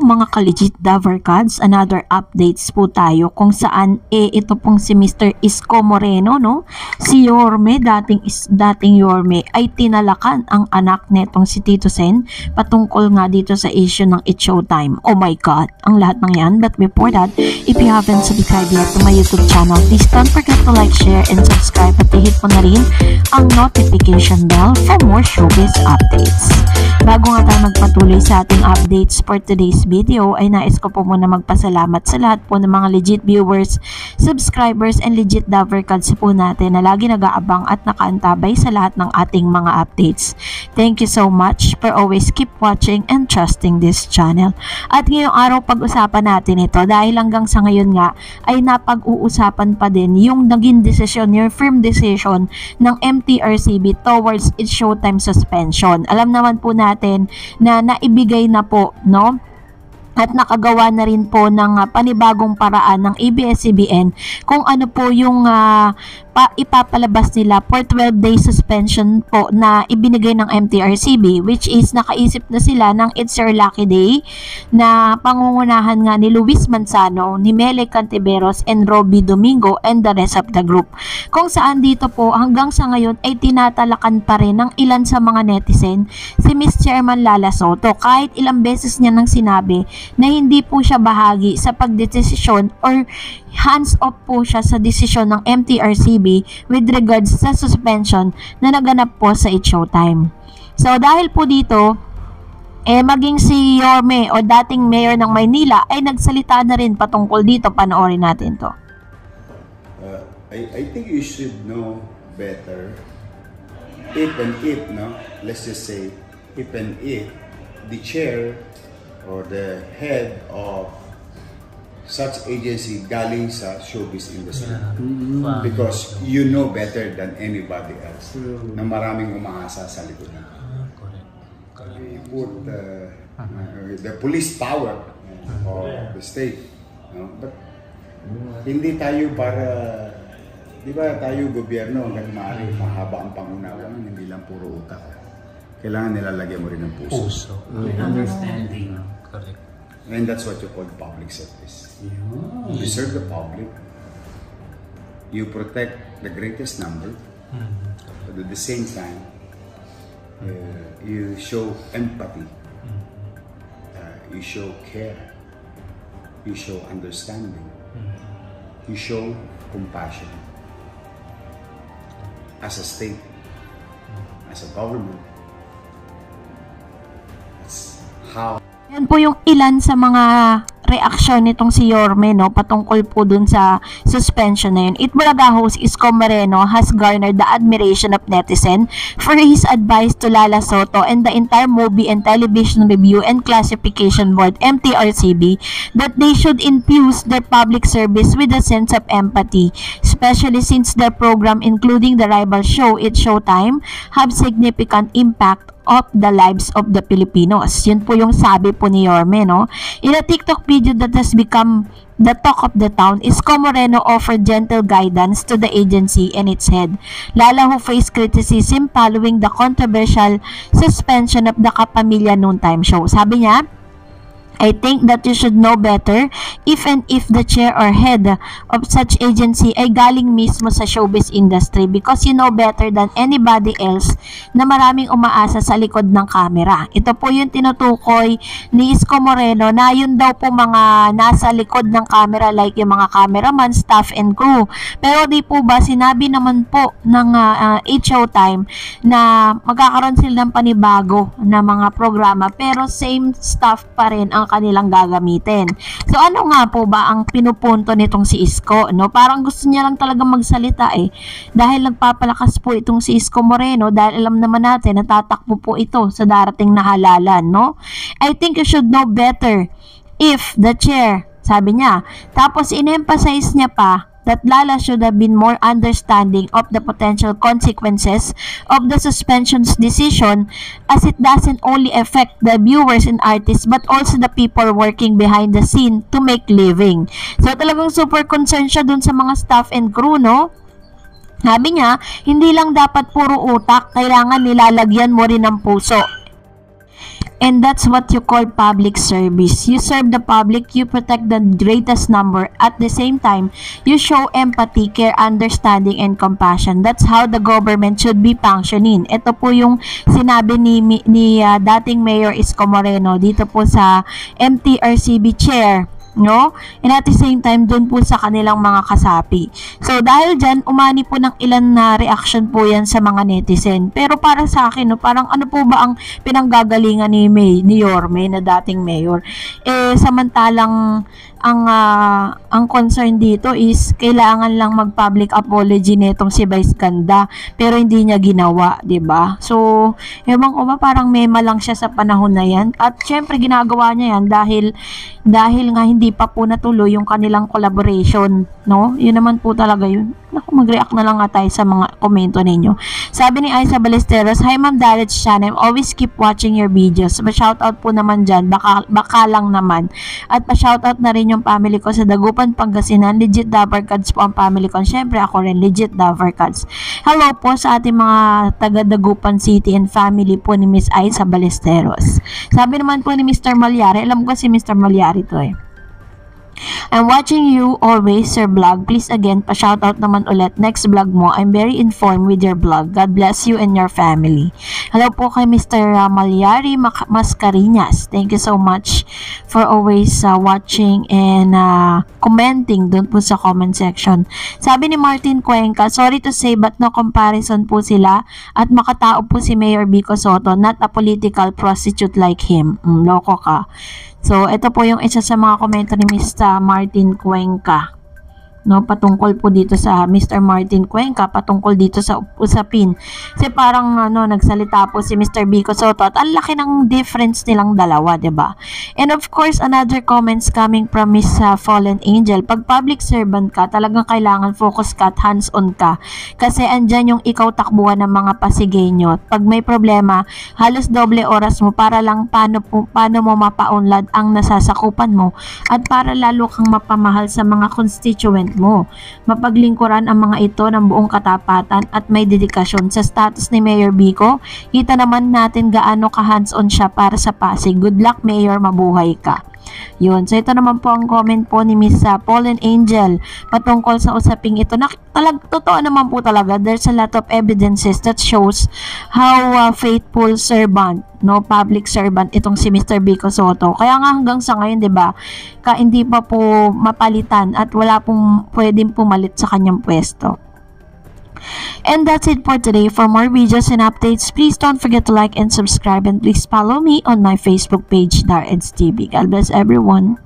mga ka-legit Davercads, another updates po tayo kung saan ito pong si Mr. Isko Moreno, no? Si Yorme, dating Yorme ay tinalakan ang anak netong si Tito Sen patungkol nga dito sa issue ng It's Showtime. Oh my God, ang lahat ng yan. But before that, if you haven't subscribed yet to my YouTube channel, please don't forget to like, share, and subscribe at i-hit mo na rin ang notification bell for more showbiz updates. Bago nga tayo magpatuloy sa ating updates for today's video, ay nais ko po muna magpasalamat sa lahat po ng mga legit viewers, subscribers, and legit Davercads po natin na lagi nag-aabang at nakaantabay sa lahat ng ating mga updates. Thank you so much for always keep watching and trusting this channel. At ngayong araw pag-usapan natin ito dahil hanggang sa ngayon nga ay napag-uusapan pa din yung naging desisyon, yung firm decision ng MTRCB towards It's Showtime suspension. Alam naman po natin na naibigay na po, no? At nakagawa na rin po ng panibagong paraan ng ABS-CBN kung ano po yung ipapalabas nila for 12 days suspension po na ibinigay ng MTRCB, which is nakaisip na sila ng It's Your Lucky Day na pangungunahan nga ni Luis Manzano, ni Mele Cantiveros, and Robby Domingo and the rest of the group. Kung saan dito po hanggang sa ngayon ay tinatalakan pa rin ng ilan sa mga netizen si Miss Chairman Lala Soto kahit ilang beses niya nang sinabi na hindi po siya bahagi sa pagdesisyon or hands off po siya sa desisyon ng MTRCB with regards sa suspension na naganap po sa It's Showtime. So dahil po dito, maging si Yorme o dating mayor ng Maynila ay nagsalita na rin patungkol dito. Panoorin natin to. I think you should know better if and if, no? Let's just say if and if the chair or the head of such agency galing sa showbiz industry. Because you know better than anybody else na maraming umaasa sa likodan. You put the police power of the state. No? But hindi tayo para, di ba tayo gobyerno hanggang maaari mahaba ang pangunawan, hindi lang puro utak. Kailangan nilalagyan mo rin ng puso. Understanding. Correct. And that's what you call public service. You serve the public, you protect the greatest number, but at the same time, you show empathy, you show care, you show understanding, you show compassion. As a state, as a government, that's how. Yan po yung ilan sa mga reaksyon nitong si Yorme, no, patungkol po dun sa suspension na yun. Itbulaga host Isko Moreno has garnered the admiration of netizen for his advice to Lala Soto and the entire movie and television review and classification board MTRCB that they should infuse their public service with a sense of empathy, especially since their program, including the rival show It's Showtime, have significant impact of the lives of the Filipinos. Yun po yung sabi po ni Yorme, no? In a TikTok video that has become the talk of the town, Isko Moreno offered gentle guidance to the agency and its head, Lala, who faced criticism following the controversial suspension of the Kapamilya Noontime show. Sabi niya, I think that you should know better if and if the chair or head of such agency ay galing mismo sa showbiz industry because you know better than anybody else na maraming umaasa sa likod ng camera. Ito po yung tinutukoy ni Isko Moreno na yun daw po mga nasa likod ng camera like yung mga cameraman, staff, and crew. Pero di po ba sinabi naman po ng It's Showtime na magkakaroon sila ng panibago na mga programa pero same staff pa rin ang kanilang gagamitin. So ano nga po ba ang pinupunto nitong si Isko, no? Parang gusto niya lang talaga magsalita dahil nagpapalakas po itong si Isko Moreno dahil alam naman natin natatakbo po ito sa darating na halalan, no? I think you should know better if the chair, sabi niya. Tapos in-emphasize niya pa that Lala should have been more understanding of the potential consequences of the suspension's decision as it doesn't only affect the viewers and artists but also the people working behind the scene to make living. So talagang super concerned siya dun sa mga staff and crew, no? Sabi niya, hindi lang dapat puro utak, kailangan nilalagyan mo rin ng puso. And that's what you call public service. You serve the public, you protect the greatest number. At the same time, you show empathy, care, understanding, and compassion. That's how the government should be functioning. Ito po yung sinabi ni dating Mayor Isko Moreno dito po sa MTRCB chair, no? And at the same time, dun po sa kanilang mga kasapi. So, dahil dyan, umani po ng ilan na reaction po yan sa mga netizen. Pero para sa akin, no, parang ano po ba ang pinanggagalingan ni Yorme na dating mayor? Samantalang ang concern dito is kailangan lang mag-public apology nitong si Vice Ganda, pero hindi niya ginawa, 'di ba? So, ewan ko ba, parang mema lang siya sa panahon na 'yan. At syempre ginagawa niya 'yan dahil nga hindi pa po natuloy yung kanilang collaboration, no? 'Yun naman po talaga 'yun. Naku, mag-react na lang nga tayo sa mga komento ninyo. Sabi ni Aiza Ballesteros, "Hi Ma'am Darets Chan, always keep watching your videos." Pa-shoutout po naman dyan, baka lang naman. At pa-shoutout na rin yung family ko sa Dagupan, Pangasinan. Legit Dabarkads po ang family ko. Siyempre ako rin, legit Dabarkads. Hello po sa ating mga taga Dagupan City and family po ni Miss Aiza Ballesteros. Sabi naman po ni Mr. Malyari, alam ko si Mr. Malyari to eh. I'm watching you always, Sir Vlog. Please again, pa-shoutout naman ulit. Next vlog mo, I'm very informed with your vlog. God bless you and your family. Hello po kay Mr. Malyari Mascarinas. Thank you so much for always watching and commenting doon po sa comment section. Sabi ni Martin Cuenca, sorry to say but no comparison po sila at makatao po si Mayor Vico Soto, not a political prostitute like him. Loko ka. So, ito po yung isa sa mga komento ni Mr. Martin Cuenca. No, patungkol po dito sa Mr. Martin Cuenca, patungkol dito sa usapin. Kasi parang nagsalita po si Mr. Vico Soto at ang laki ng difference nilang dalawa, 'di ba? And of course, another comments coming from Miss Fallen Angel. Pag public servant ka, talagang kailangan focus ka at hands-on ka. Kasi andyan yung ikaw takbuhan ng mga pasigenyo. Pag may problema, halos doble oras mo para lang paano mo mapaunlad ang nasasakupan mo at para lalo kang mapamahal sa mga constituent mo. Mapaglingkuran ang mga ito ng buong katapatan at may dedikasyon. Sa status ni Mayor Vico, kita naman natin gaano ka hands-on siya para sa Pasig. Good luck, Mayor, mabuhay ka. Yun. So, ito naman po ang comment po ni Miss Fallen Angel patungkol sa usaping ito. Totoo naman po talaga. There's a lot of evidences that shows how faithful servant, no, public servant itong si Mr. Vico Soto. Kaya nga hanggang sa ngayon, 'di ba, hindi pa po mapalitan at wala pong pwedeng pumalit sa kanyang pwesto. And that's it for today. For more videos and updates, please don't forget to like and subscribe, and please follow me on my Facebook page, Dareds TV. God bless everyone.